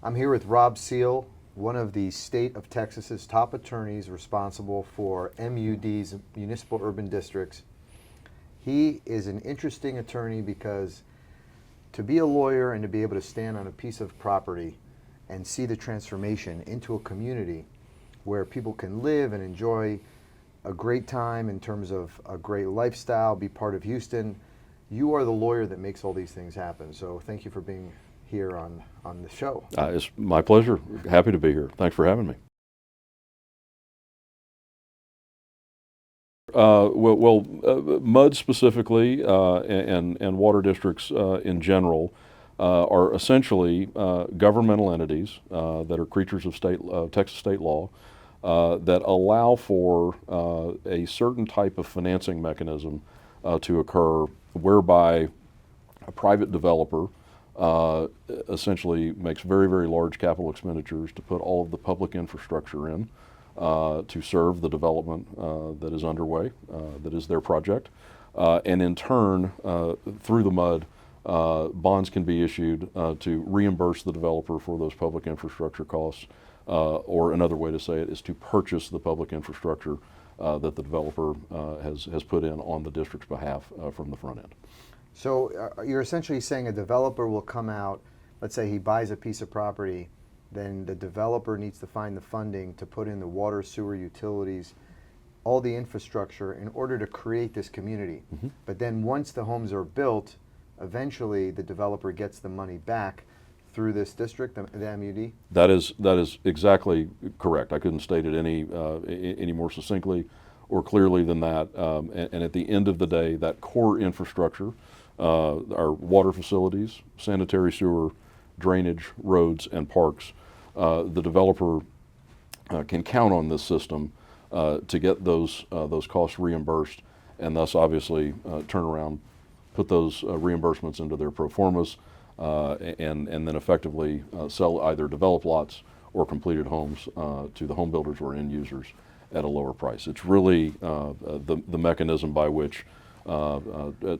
I'm here with Rob Seal, one of the state of Texas's top attorneys responsible for MUDs, municipal urban districts. He is an interesting attorney because to be a lawyer and to be able to stand on a piece of property and see the transformation into a community where people can live and enjoy a great time in terms of a great lifestyle, be part of Houston, you are the lawyer that makes all these things happen. So thank you for being here on the show. It's my pleasure. Happy to be here. Thanks for having me. MUD specifically and water districts in general are essentially governmental entities that are creatures of Texas state law that allow for a certain type of financing mechanism to occur whereby a private developer essentially makes very, very large capital expenditures to put all of the public infrastructure in to serve the development that is underway, that is their project. And in turn, through the MUD, bonds can be issued to reimburse the developer for those public infrastructure costs, or another way to say it is to purchase the public infrastructure that the developer has put in on the district's behalf from the front end. So you're essentially saying a developer will come out, let's say he buys a piece of property, then the developer needs to find the funding to put in the water, sewer, utilities, all the infrastructure in order to create this community. Mm-hmm. But then once the homes are built, eventually the developer gets the money back through this district, the MUD? That is exactly correct. I couldn't state it any more succinctly or clearly than that. And at the end of the day, that core infrastructure, our water facilities, sanitary sewer, drainage, roads, and parks, the developer can count on this system to get those costs reimbursed, and thus obviously turn around, put those reimbursements into their pro formas, and then effectively sell either developed lots or completed homes to the home builders or end users at a lower price. It's really the mechanism by which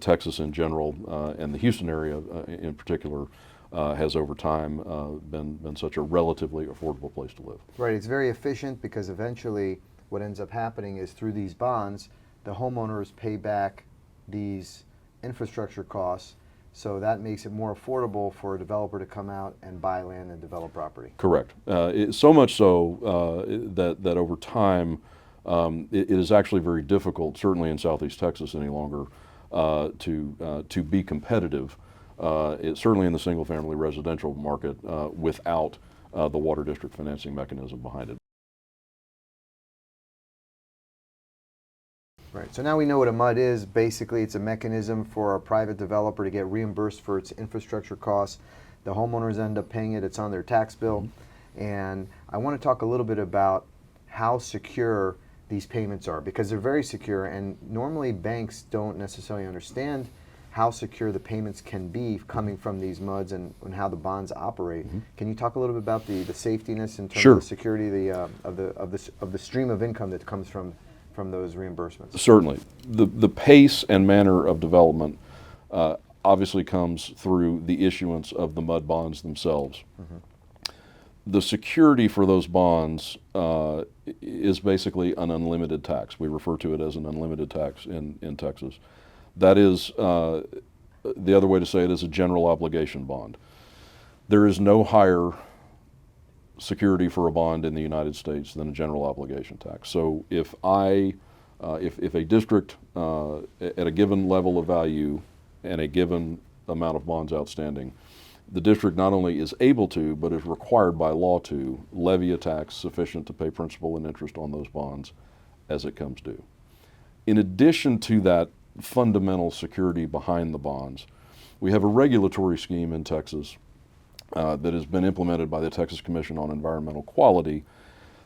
Texas in general and the Houston area in particular has over time been such a relatively affordable place to live. Right, it's very efficient because eventually what ends up happening is through these bonds, the homeowners pay back these infrastructure costs, so that makes it more affordable for a developer to come out and buy land and develop property. Correct. So much so that over time it is actually very difficult, certainly in Southeast Texas any longer, to be competitive. Certainly in the single-family residential market without the water district financing mechanism behind it. Right, so now we know what a MUD is. Basically, it's a mechanism for a private developer to get reimbursed for its infrastructure costs. The homeowners end up paying it. It's on their tax bill. Mm-hmm. And I want to talk a little bit about how secure these payments are, because they're very secure, and normally banks don't necessarily understand how secure the payments can be coming from these MUDs and how the bonds operate. Mm-hmm. Can you talk a little bit about the safetiness in terms Sure. of the security of the stream of income that comes from those reimbursements? Certainly. The pace and manner of development obviously comes through the issuance of the MUD bonds themselves. Mm-hmm. The security for those bonds is basically an unlimited tax. We refer to it as an unlimited tax in Texas. That is, the other way to say it is a general obligation bond. There is no higher security for a bond in the United States than a general obligation tax. So if a district at a given level of value and a given amount of bonds outstanding, the district not only is able to, but is required by law to levy a tax sufficient to pay principal and interest on those bonds as it comes due. In addition to that fundamental security behind the bonds, we have a regulatory scheme in Texas that has been implemented by the Texas Commission on Environmental Quality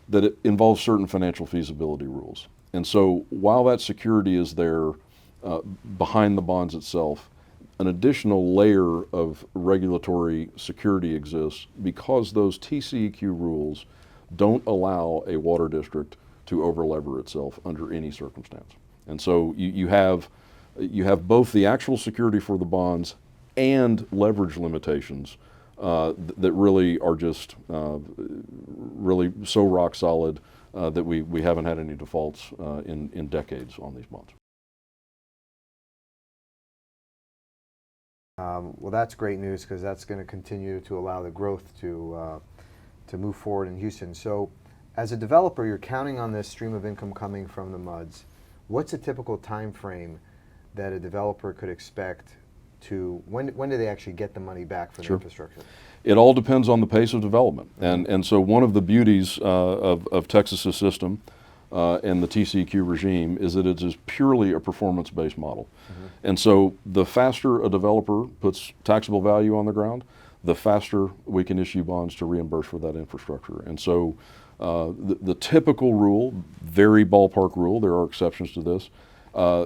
that it involves certain financial feasibility rules. And so while that security is there behind the bonds itself, an additional layer of regulatory security exists because those TCEQ rules don't allow a water district to over-lever itself under any circumstance. And so you have both the actual security for the bonds and leverage limitations that really are just really so rock solid that we haven't had any defaults in decades on these bonds. Well, that's great news because that's going to continue to allow the growth to move forward in Houston. So, as a developer, you're counting on this stream of income coming from the MUDs. What's a typical time frame that a developer could expect to, when do they actually get the money back for the infrastructure? It all depends on the pace of development. And so one of the beauties of Texas's system and the TCEQ regime is that it is purely a performance-based model. And so the faster a developer puts taxable value on the ground, the faster we can issue bonds to reimburse for that infrastructure. And so the typical rule, very ballpark rule, there are exceptions to this,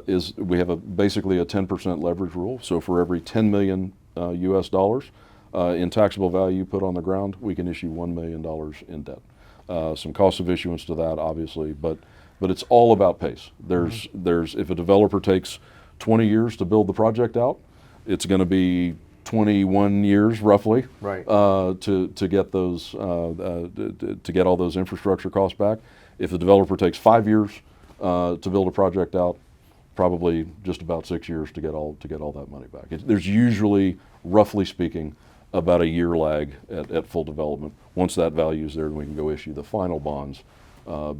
is we have basically a 10% leverage rule. So for every 10 million US dollars in taxable value put on the ground, we can issue $1 million in debt. Some cost of issuance to that, obviously, but it's all about pace. If a developer takes 20 years to build the project out, it's going to be 21 years roughly, right, to get those to get all those infrastructure costs back. If the developer takes 5 years to build a project out, probably just about 6 years to get all that money back. There's usually, roughly speaking, about a year lag at full development. Once that value is there, then we can go issue the final bonds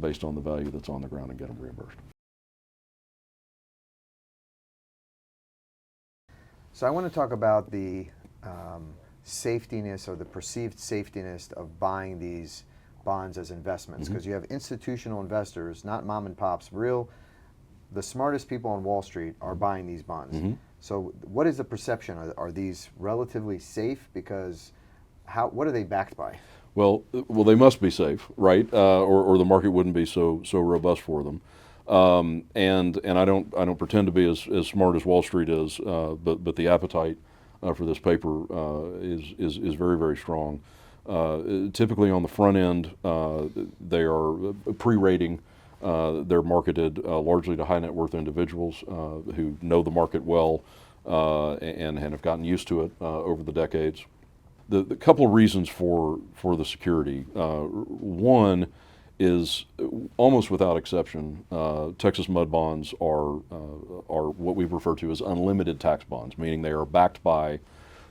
based on the value that's on the ground and get them reimbursed. So I want to talk about the safetiness or the perceived safetiness of buying these bonds as investments, because you have institutional investors, not mom and pops, the smartest people on Wall Street are buying these bonds. So what is the perception? Are these relatively safe? Because what are they backed by? Well, they must be safe, right? Or the market wouldn't be so robust for them. And I don't pretend to be as smart as Wall Street is, but the appetite for this paper is very, very strong. Typically on the front end, they are pre-rating. They're marketed largely to high net worth individuals who know the market well and have gotten used to it over the decades. The couple of reasons for the security. One is almost without exception, Texas MUD bonds are what we refer to as unlimited tax bonds, meaning they are backed by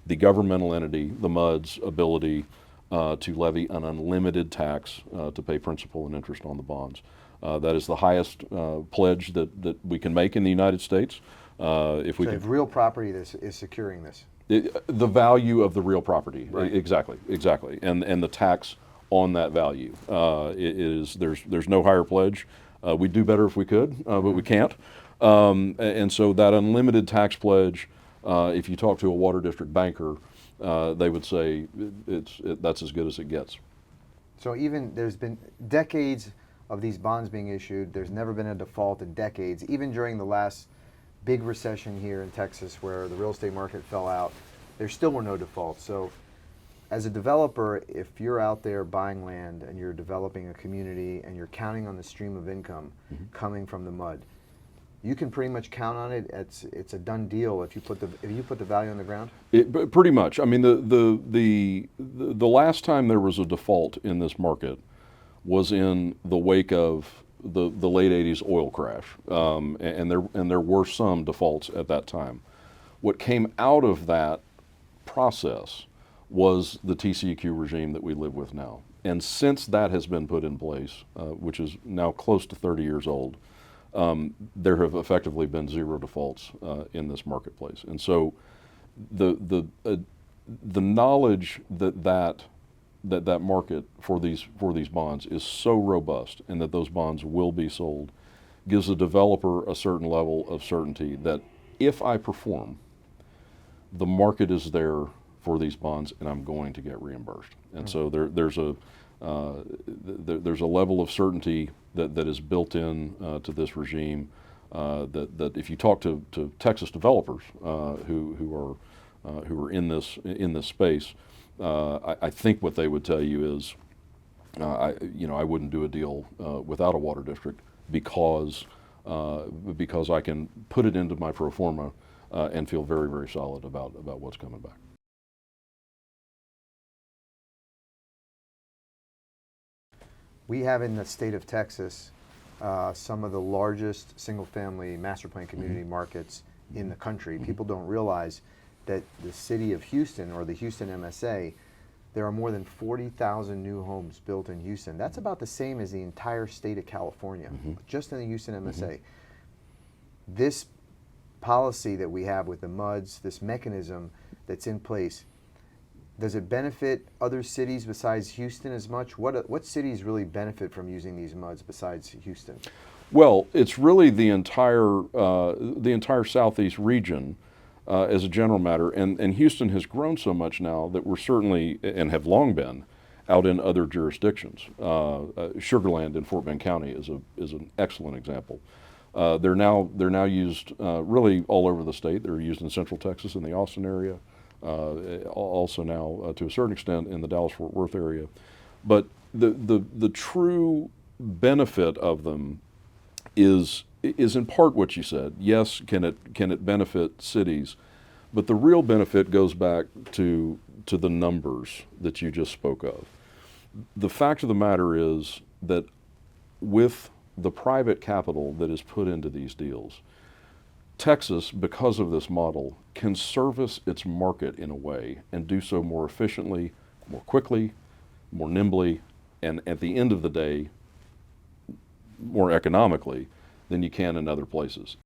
the governmental entity, the MUD's ability to levy an unlimited tax to pay principal and interest on the bonds. That is the highest pledge that we can make in the United States. If real property is securing this. The value of the real property, right. Exactly, and the tax on that value. There's no higher pledge. We'd do better if we could, but we can't. And so that unlimited tax pledge, if you talk to a water district banker, they would say that's as good as it gets. So even there's been decades of these bonds being issued. There's never been a default in decades. Even during the last big recession here in Texas where the real estate market fell out, there still were no defaults. So as a developer, if you're out there buying land and you're developing a community and you're counting on the stream of income coming from the MUD, you can pretty much count on it. It's a done deal if you put the value on the ground. Pretty much. I mean, the last time there was a default in this market was in the wake of the late '80s oil crash, and there were some defaults at that time. What came out of that process was the TCEQ regime that we live with now. And since that has been put in place, which is now close to 30 years old, there have effectively been zero defaults in this marketplace. And so the knowledge that market for these bonds is so robust and that those bonds will be sold gives the developer a certain level of certainty that if I perform, the market is there for these bonds and I'm going to get reimbursed. And so there's a level of certainty that is built in to this regime that if you talk to Texas developers who are in this space, I think what they would tell you is, I wouldn't do a deal without a water district because I can put it into my pro forma and feel very, very solid about what's coming back. We have in the state of Texas some of the largest single-family master plan community markets in the country. People don't realize that the city of Houston, or the Houston MSA, there are more than 40,000 new homes built in Houston. That's about the same as the entire state of California, just in the Houston MSA. This policy that we have with the MUDs, this mechanism that's in place, does it benefit other cities besides Houston as much? What cities really benefit from using these MUDs besides Houston? Well, it's really the entire southeast region as a general matter, and Houston has grown so much now that we're certainly, and have long been, out in other jurisdictions. Sugar Land in Fort Bend County is an excellent example. They're now used really all over the state. They're used in Central Texas in the Austin area, also now to a certain extent in the Dallas-Fort Worth area. But the true benefit of them is in part what you said. Yes, can it benefit cities, but the real benefit goes back to the numbers that you just spoke of. The fact of the matter is that with the private capital that is put into these deals, Texas, because of this model, can service its market in a way and do so more efficiently, more quickly, more nimbly, and at the end of the day, more economically than you can in other places.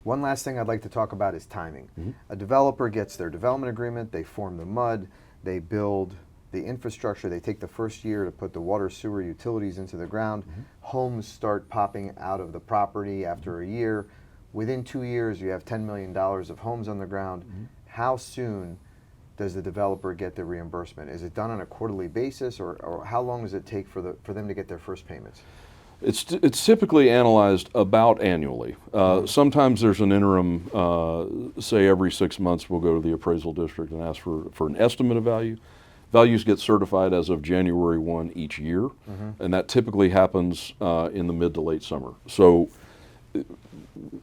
One last thing I'd like to talk about is timing. A developer gets their development agreement, they form the MUD, they build the infrastructure, they take the first year to put the water, sewer, utilities into the ground. Homes start popping out of the property after a year. Within 2 years, you have $10 million of homes on the ground. How soon does the developer get the reimbursement? Is it done on a quarterly basis, or how long does it take for them to get their first payments? It's typically analyzed about annually. Sometimes there's an interim, say every 6 months we'll go to the appraisal district and ask for an estimate of value. Values get certified as of January 1 each year, and that typically happens in the mid to late summer. So,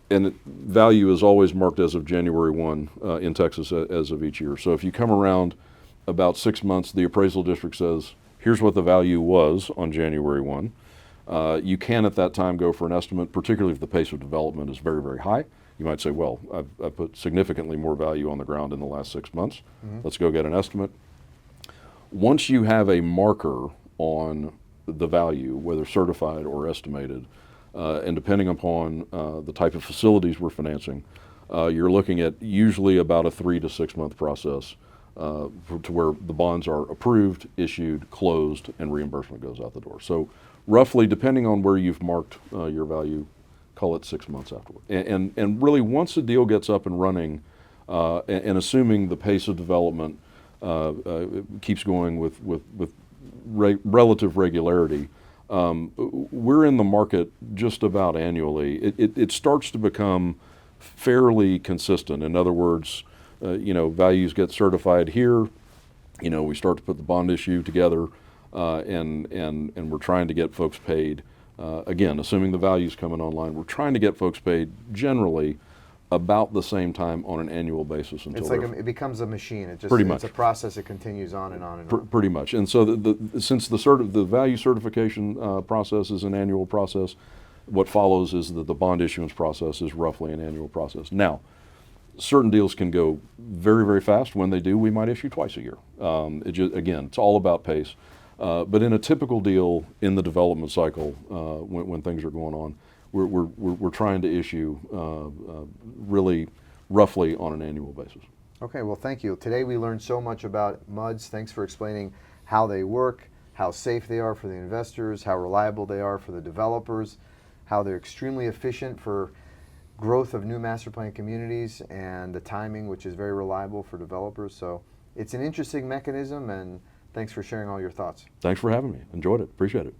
and value is always marked as of January 1 in Texas as of each year. So if you come around about 6 months, the appraisal district says, here's what the value was on January 1. You can at that time go for an estimate, particularly if the pace of development is very, very high. You might say, well, I've put significantly more value on the ground in the last 6 months. Let's go get an estimate. Once you have a marker on the value, whether certified or estimated, and depending upon the type of facilities we're financing, you're looking at usually about a 3 to 6 month process to where the bonds are approved, issued, closed, and reimbursement goes out the door. So roughly, depending on where you've marked your value, call it 6 months afterward. And really, once the deal gets up and running, and assuming the pace of development keeps going with relative regularity, we're in the market just about annually. It starts to become fairly consistent. In other words, values get certified here. We start to put the bond issue together, and we're trying to get folks paid. Again, assuming the value's coming online, we're trying to get folks paid generally about the same time on an annual basis until it's like it becomes a machine. It just pretty much. It's a process. It continues on and on and on. Pretty much. And so since the value certification process is an annual process, what follows is that the bond issuance process is roughly an annual process. Now, certain deals can go very, very fast. When they do, we might issue twice a year. Again, it's all about pace. But in a typical deal in the development cycle, when things are going on, we're trying to issue really roughly on an annual basis. Okay, well, thank you. Today we learned so much about MUDs. Thanks for explaining how they work, how safe they are for the investors, how reliable they are for the developers, how they're extremely efficient for growth of new master plan communities, and the timing, which is very reliable for developers. So it's an interesting mechanism, and thanks for sharing all your thoughts. Thanks for having me. Enjoyed it. Appreciate it.